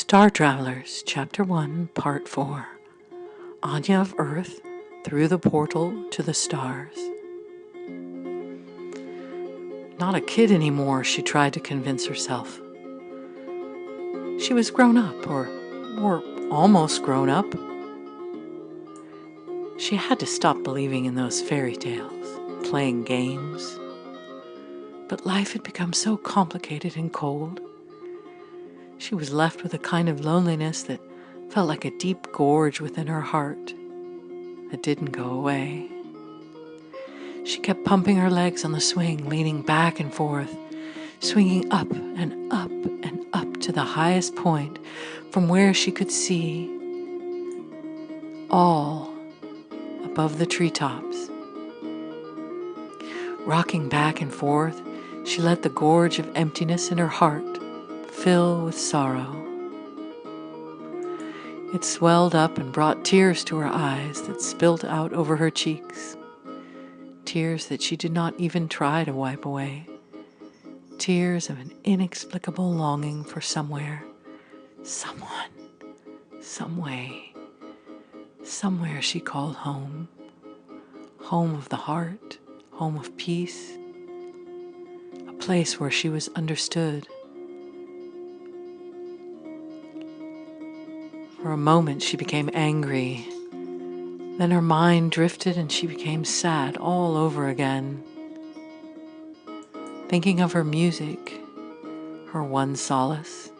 Star Travelers, Chapter 1, Part 4. Anya of Earth, through the portal to the stars. Not a kid anymore, she tried to convince herself. She was grown up, or almost grown up. She had to stop believing in those fairy tales, playing games. But life had become so complicated and cold. She was left with a kind of loneliness that felt like a deep gorge within her heart that didn't go away. She kept pumping her legs on the swing, leaning back and forth, swinging up and up and up to the highest point from where she could see all above the treetops. Rocking back and forth, she let the gorge of emptiness in her heart fill with sorrow. It swelled up and brought tears to her eyes that spilled out over her cheeks. Tears that she did not even try to wipe away. Tears of an inexplicable longing for somewhere, someone, some way, somewhere she called home. Home of the heart, home of peace, a place where she was understood. For a moment she became angry. Then her mind drifted and she became sad all over again. Thinking of her music, her one solace,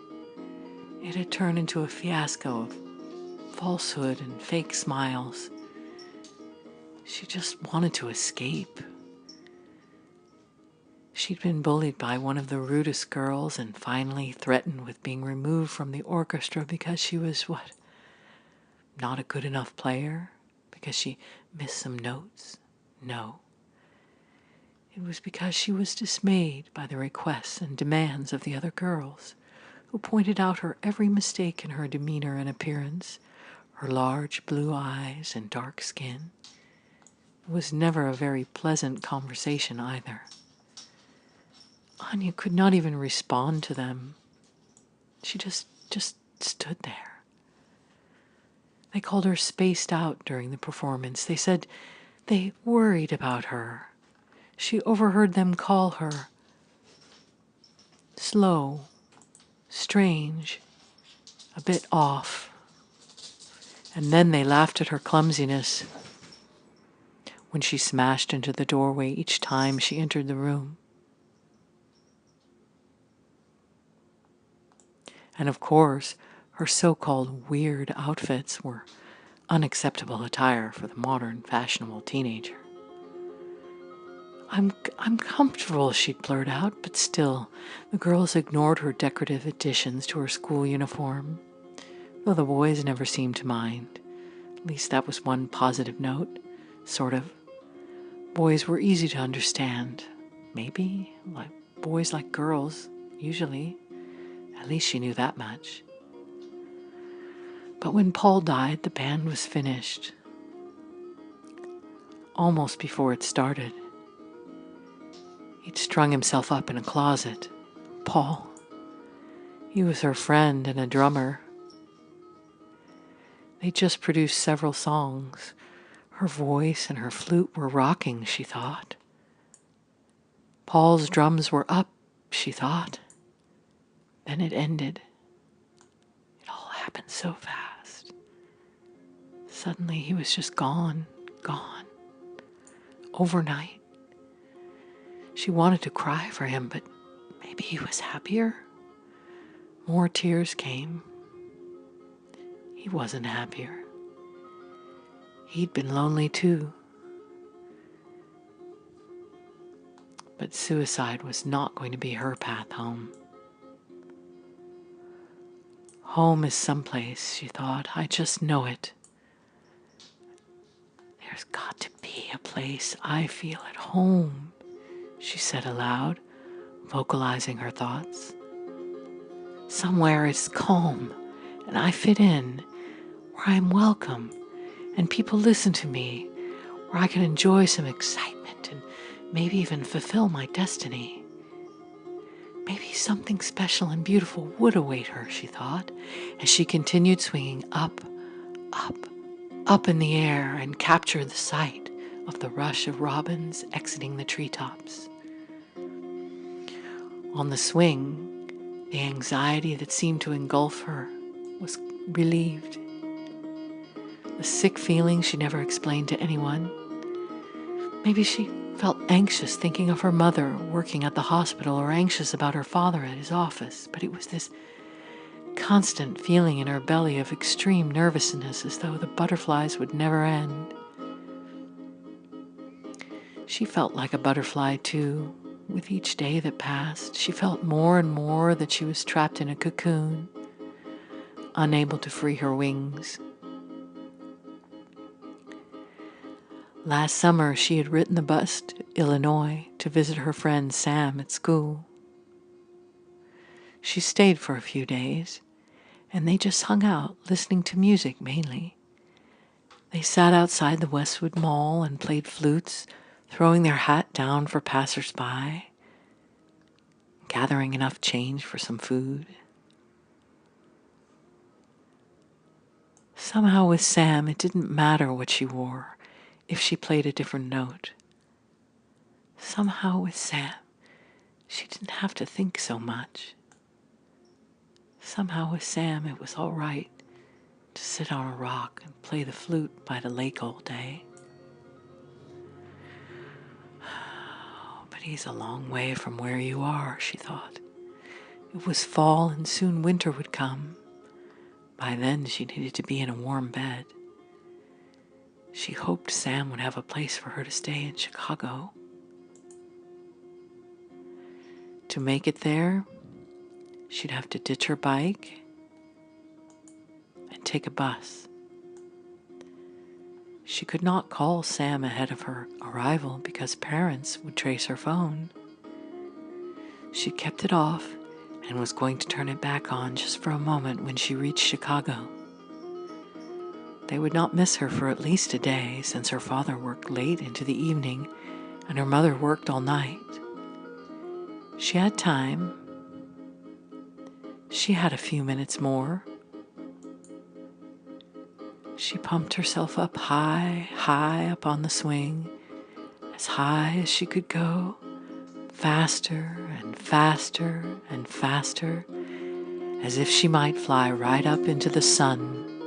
it had turned into a fiasco of falsehood and fake smiles. She just wanted to escape. She'd been bullied by one of the rudest girls and finally threatened with being removed from the orchestra because she was, not a good enough player? Because she missed some notes? No. It was because she was dismayed by the requests and demands of the other girls, who pointed out her every mistake in her demeanor and appearance, her large blue eyes and dark skin. It was never a very pleasant conversation either. Anya could not even respond to them. She just stood there. They called her spaced out during the performance. They said they worried about her. She overheard them call her slow, strange, a bit off. And then they laughed at her clumsiness when she smashed into the doorway each time she entered the room. And of course, her so-called weird outfits were unacceptable attire for the modern, fashionable teenager. I'm comfortable, she'd blurt out, but still, the girls ignored her decorative additions to her school uniform, though the boys never seemed to mind. At least that was one positive note, sort of. Boys were easy to understand. Maybe, like boys like girls, usually. At least she knew that much. But when Paul died, the band was finished. Almost before it started. He'd strung himself up in a closet. Paul. He was her friend and a drummer. They just produced several songs. Her voice and her flute were rocking, she thought. Paul's drums were up, she thought. Then it ended. It all happened so fast. Suddenly he was just gone. Overnight. She wanted to cry for him, but maybe he was happier. More tears came. He wasn't happier. He'd been lonely too. But suicide was not going to be her path home. Home is someplace, she thought. I just know it. There's got to be a place I feel at home, she said aloud, vocalizing her thoughts. Somewhere it's calm, and I fit in, where I'm welcome, and people listen to me, where I can enjoy some excitement and maybe even fulfill my destiny. Maybe something special and beautiful would await her, she thought, as she continued swinging up, up, up in the air and captured the sight of the rush of robins exiting the treetops. On the swing, the anxiety that seemed to engulf her was relieved. The sick feeling she never explained to anyone. Maybe she felt anxious thinking of her mother working at the hospital, or anxious about her father at his office, but it was this constant feeling in her belly of extreme nervousness, as though the butterflies would never end. She felt like a butterfly too. With each day that passed, she felt more and more that she was trapped in a cocoon, unable to free her wings. Last summer, she had ridden the bus to Illinois to visit her friend Sam at school. She stayed for a few days, and they just hung out, listening to music mainly. They sat outside the Westwood Mall and played flutes, throwing their hat down for passers-by, gathering enough change for some food. Somehow with Sam, it didn't matter what she wore if she played a different note. Somehow with Sam, she didn't have to think so much. Somehow with Sam, it was all right to sit on a rock and play the flute by the lake all day. But he's a long way from where you are, she thought. It was fall and soon winter would come. By then she needed to be in a warm bed. She hoped Sam would have a place for her to stay in Chicago. To make it there, she'd have to ditch her bike and take a bus. She could not call Sam ahead of her arrival because parents would trace her phone. She kept it off and was going to turn it back on just for a moment when she reached Chicago. They would not miss her for at least a day, since her father worked late into the evening and her mother worked all night. She had time. She had a few minutes more. She pumped herself up high, high up on the swing, as high as she could go, faster and faster and faster, as if she might fly right up into the sun.